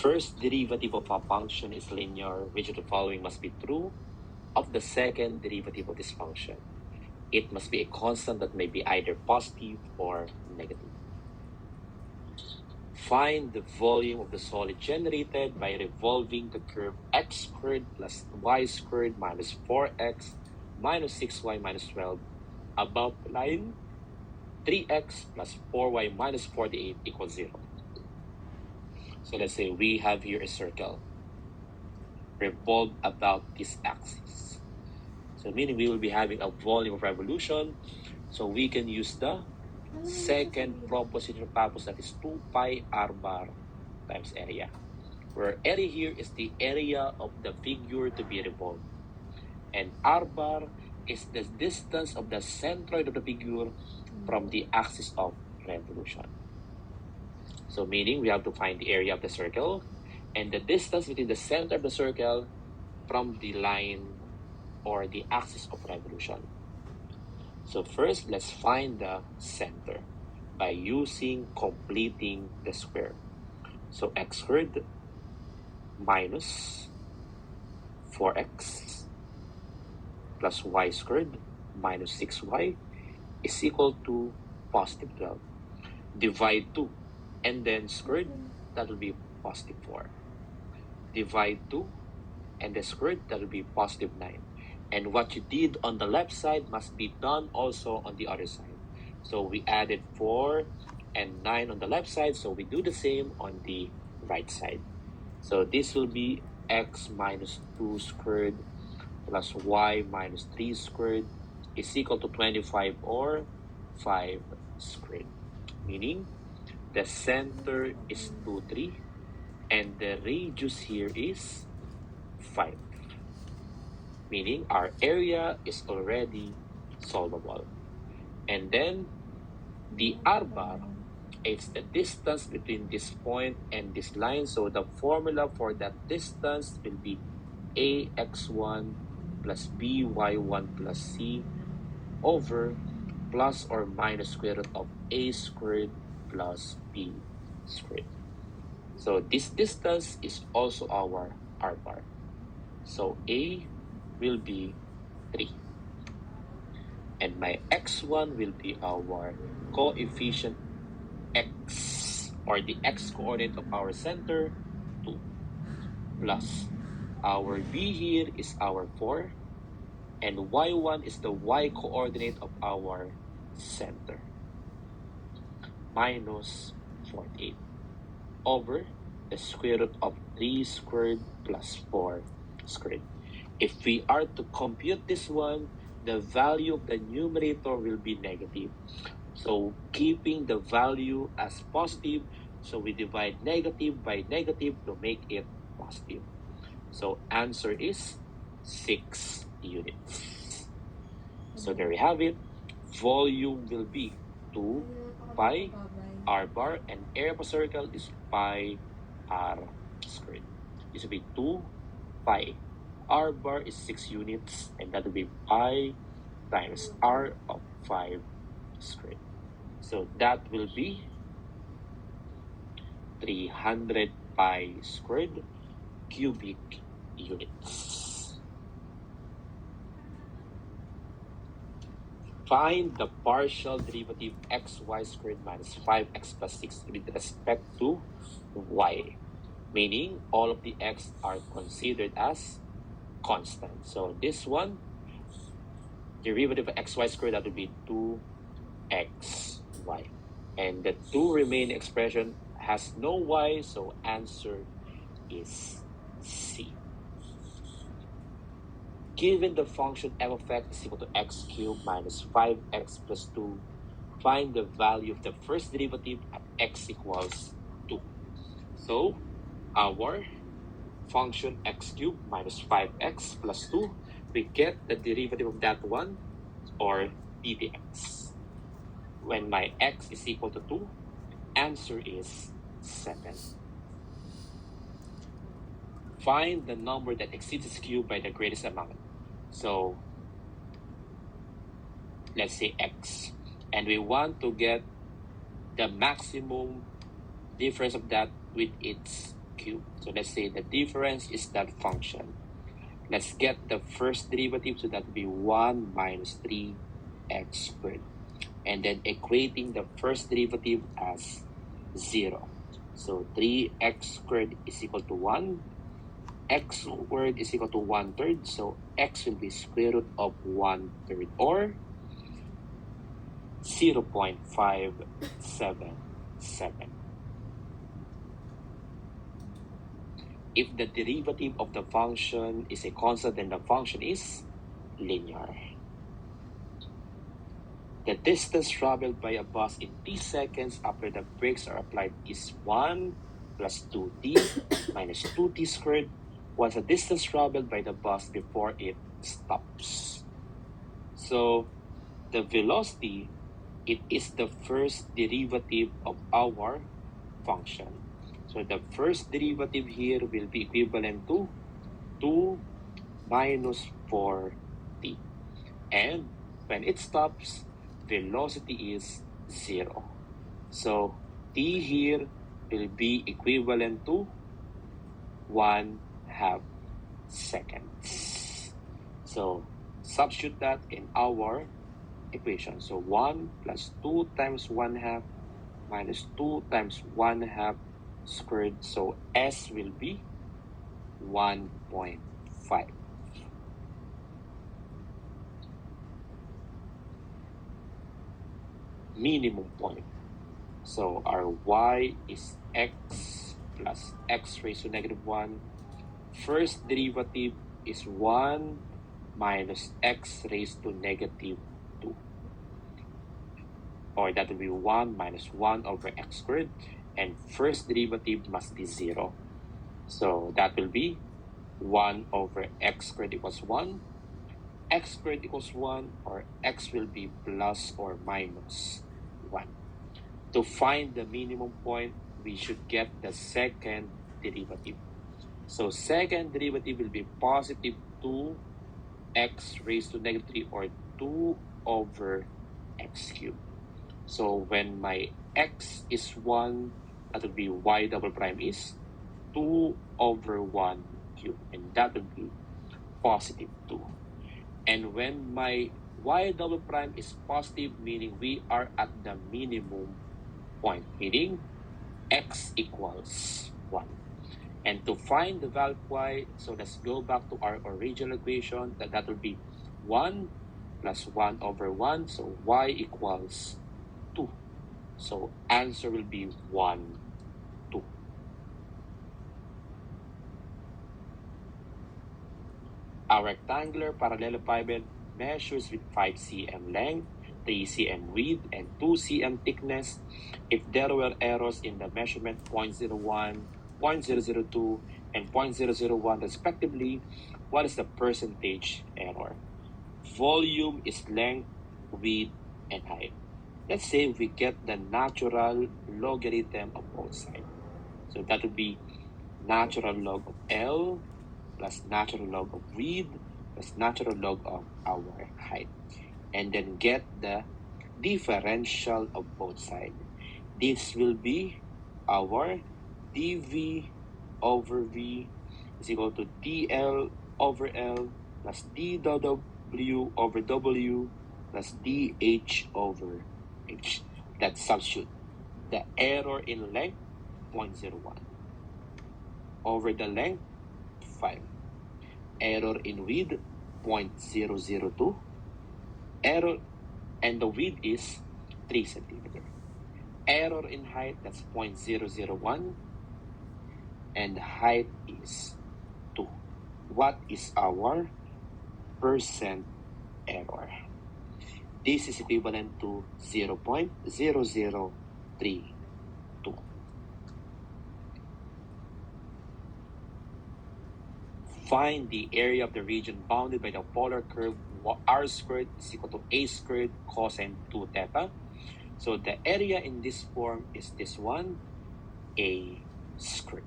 first derivative of a function is linear, which of the following must be true of the second derivative of this function. It must be a constant that may be either positive or negative. Find the volume of the solid generated by revolving the curve x squared plus y squared minus 4x minus 6y minus 12 above the line 3x plus 4y minus 48 equals 0. So let's say we have here a circle revolved about this axis. So meaning we will be having a volume of revolution. So we can use the second proposition of Pappus, that is 2 pi r bar times area, where area here is the area of the figure to be revolved, and r bar is the distance of the centroid of the figure from the axis of revolution. So meaning we have to find the area of the circle and the distance between the center of the circle from the line or the axis of revolution. So first, let's find the center by using completing the square. So x squared minus 4x plus y squared minus 6y is equal to positive 12. Divide 2 and then squared, that will be positive 4. Divide 2 and the squared, that will be positive 9. And what you did on the left side must be done also on the other side. So we added 4 and 9 on the left side, so we do the same on the right side. So this will be x minus 2 squared plus y minus 3 squared is equal to 25 or 5 squared. Meaning the center is 2, 3 and the radius here is 5. Meaning our area is already solvable. And then the r bar is the distance between this point and this line. So the formula for that distance will be ax1 plus by1 plus c over plus or minus square root of a squared plus b squared. So this distance is also our r bar. So a will be 3. And my x1 will be our coefficient x, or the x coordinate of our center, 2. Plus our b here is our 4. And y1 is the y coordinate of our center, minus 48 over the square root of 3 squared plus 4 squared. If we are to compute this one, the value of the numerator will be negative. So keeping the value as positive, so we divide negative by negative to make it positive. So answer is 6 units. So there we have it. Volume will be 2 pi r bar and area of a circle is pi r squared. This will be 2 pi. R bar is 6 units, and that will be pi times r of 5 squared. So that will be 300 pi squared cubic units. Find the partial derivative xy squared minus 5x plus 6 with respect to y, meaning all of the x are considered as constant. So this one, derivative of xy squared, that will be 2xy. And the two remaining expression has no y, so answer is C. Given the function f of x is equal to x cubed minus 5x plus 2, find the value of the first derivative at x equals 2. So our function x cubed minus 5x plus 2, we get the derivative of that one, or ddx. When my x is equal to 2, answer is 7. Find the number that exceeds its cube by the greatest amount. So let's say x, and we want to get the maximum difference of that with its cubed. So let's say the difference is that function. Let's get the first derivative, so that will be 1 minus 3x squared. And then equating the first derivative as 0. So 3x squared is equal to 1. X squared is equal to 1/3. So x will be square root of 1/3, or 0.577. If the derivative of the function is a constant, then the function is linear. The distance traveled by a bus in t seconds after the brakes are applied is 1 plus 2t minus 2t squared. What's the distance traveled by the bus before it stops? So the velocity, it is the first derivative of our function. So the first derivative here will be equivalent to 2 minus 4t. And when it stops, velocity is 0. So t here will be equivalent to 1/2 seconds. So substitute that in our equation. So 1 plus 2 times 1/2 minus 2 times 1/2 squared. So S will be 1.5. Minimum point. So our y is x plus x raised to -1. First derivative is 1 minus x raised to -2. Or that will be 1 minus 1 over x squared. And first derivative must be 0. So that will be 1 over x squared equals 1. X squared equals 1, or x will be plus or minus 1. To find the minimum point, we should get the second derivative. So second derivative will be positive 2x raised to -3, or 2 over x cubed. So when my x is 1, that will be y double prime is 2 over 1 cubed, and that will be positive 2. And when my y double prime is positive, meaning we are at the minimum point, meaning x equals 1. And to find the value of y, so let's go back to our original equation, that will be 1 plus 1 over 1, so y equals 2. So answer will be 1, 2. Our rectangular parallelepiped measures with 5 cm length, 3 cm width, and 2 cm thickness. If there were errors in the measurement 0.01, 0.002, and 0.001 respectively, what is the percentage error? Volume is length, width, and height. Let's say we get the natural logarithm of both sides. So that would be natural log of L plus natural log of width plus natural log of our height. And then get the differential of both sides. This will be our dv over v is equal to dl over L plus dw over w plus dh over h. Let's substitute. The error in length, 0.01. Over the length, 5. Error in width, 0.002. Error, and the width is 3 centimeter. Error in height, that's 0.001. And height is 2. What is our percent error? This is equivalent to 0.0032. Find the area of the region bounded by the polar curve r squared is equal to a squared cosine 2 theta. So the area in this form is this one, a squared.